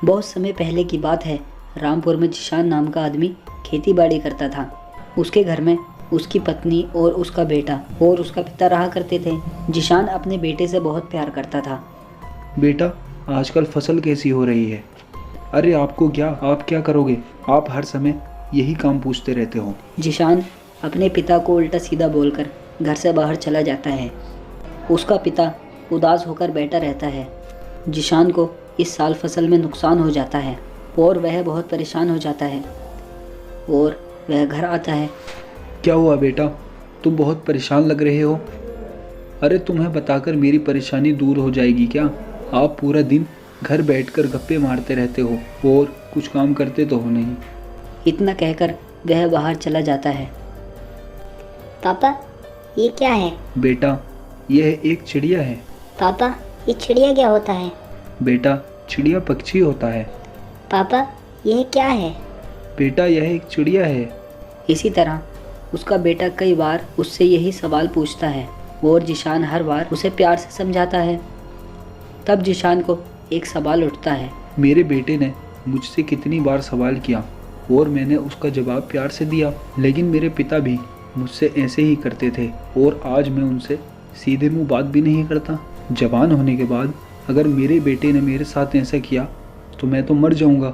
बहुत समय पहले की बात है। रामपुर में जिशान नाम का आदमी खेती बाड़ी करता था। उसके घर में उसकी पत्नी और उसका बेटा और उसका पिता रहा करते थे। जिशान अपने बेटे से बहुत प्यार करता था। बेटा, आजकल फसल कैसी हो रही है? अरे आपको क्या, आप क्या करोगे? आप हर समय यही काम पूछते रहते हो। जिशान अपने पिता को उल्टा सीधा बोलकर घर से बाहर चला जाता है। उसका पिता उदास होकर बैठा रहता है। जिशान को इस साल फसल में नुकसान हो जाता है और वह बहुत परेशान हो जाता है और वह घर आता है। क्या हुआ बेटा, तुम बहुत परेशान लग रहे हो। अरे तुम्हें बताकर मेरी परेशानी दूर हो जाएगी क्या? आप पूरा दिन घर बैठकर गप्पे मारते रहते हो और कुछ काम करते तो हो नहीं। इतना कहकर वह बाहर चला जाता है। पापा, ये क्या है? बेटा, यह एक चिड़िया है। पापा, ये चिड़िया क्या होता है? बेटा, चिड़िया पक्षी होता है। पापा, यह क्या है? बेटा, यह एक चिड़िया है। इसी तरह उसका बेटा कई बार उससे यही सवाल पूछता है और जिशान हर बार उसे प्यार से समझाता है। तब जिशान को एक सवाल उठता है। मेरे बेटे ने मुझसे कितनी बार सवाल किया और मैंने उसका जवाब प्यार से दिया, लेकिन मेरे पिता भी मुझसे ऐसे ही करते थे और आज मैं उनसे सीधे मुंह बात भी नहीं करता। जवान होने के बाद अगर मेरे बेटे ने मेरे साथ ऐसा किया तो मैं तो मर जाऊंगा।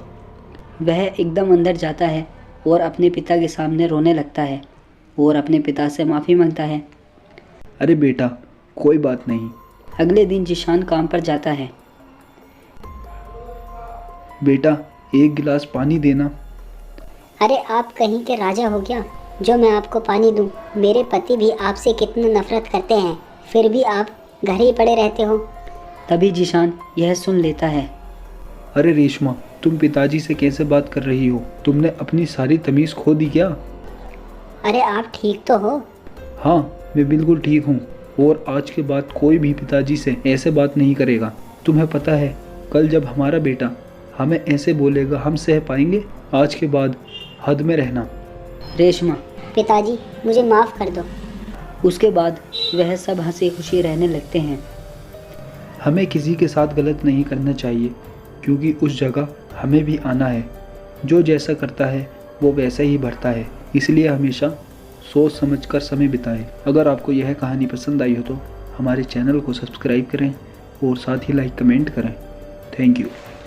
वह एकदम अंदर जाता है और अपने पिता के सामने रोने लगता है और अपने पिता से माफ़ी मांगता है। अरे बेटा, कोई बात नहीं। अगले दिन जिशान काम पर जाता है। बेटा, एक गिलास पानी देना। अरे आप कहीं के राजा हो क्या जो मैं आपको पानी दूं? मेरे पति भी आपसे कितनी नफरत करते हैं, फिर भी आप घर ही पड़े रहते हो। तभी जिशान यह सुन लेता है। अरे रेशमा, तुम पिताजी से कैसे बात कर रही हो? तुमने अपनी सारी तमीज़ खो दी क्या? अरे आप ठीक तो हो? हाँ, मैं बिल्कुल ठीक हूँ और आज के बाद कोई भी पिताजी से ऐसे बात नहीं करेगा। तुम्हें पता है, कल जब हमारा बेटा हमें ऐसे बोलेगा हम सह पाएंगे? आज के बाद हद में रहना। रेशमा। पिताजी, मुझे माफ़ कर दो। उसके बाद वह सब हंसी खुशी रहने लगते हैं। हमें किसी के साथ गलत नहीं करना चाहिए क्योंकि उस जगह हमें भी आना है। जो जैसा करता है वो वैसा ही भरता है, इसलिए हमेशा सोच समझकर समय बिताएं। अगर आपको यह कहानी पसंद आई हो तो हमारे चैनल को सब्सक्राइब करें और साथ ही लाइक कमेंट करें। Thank you.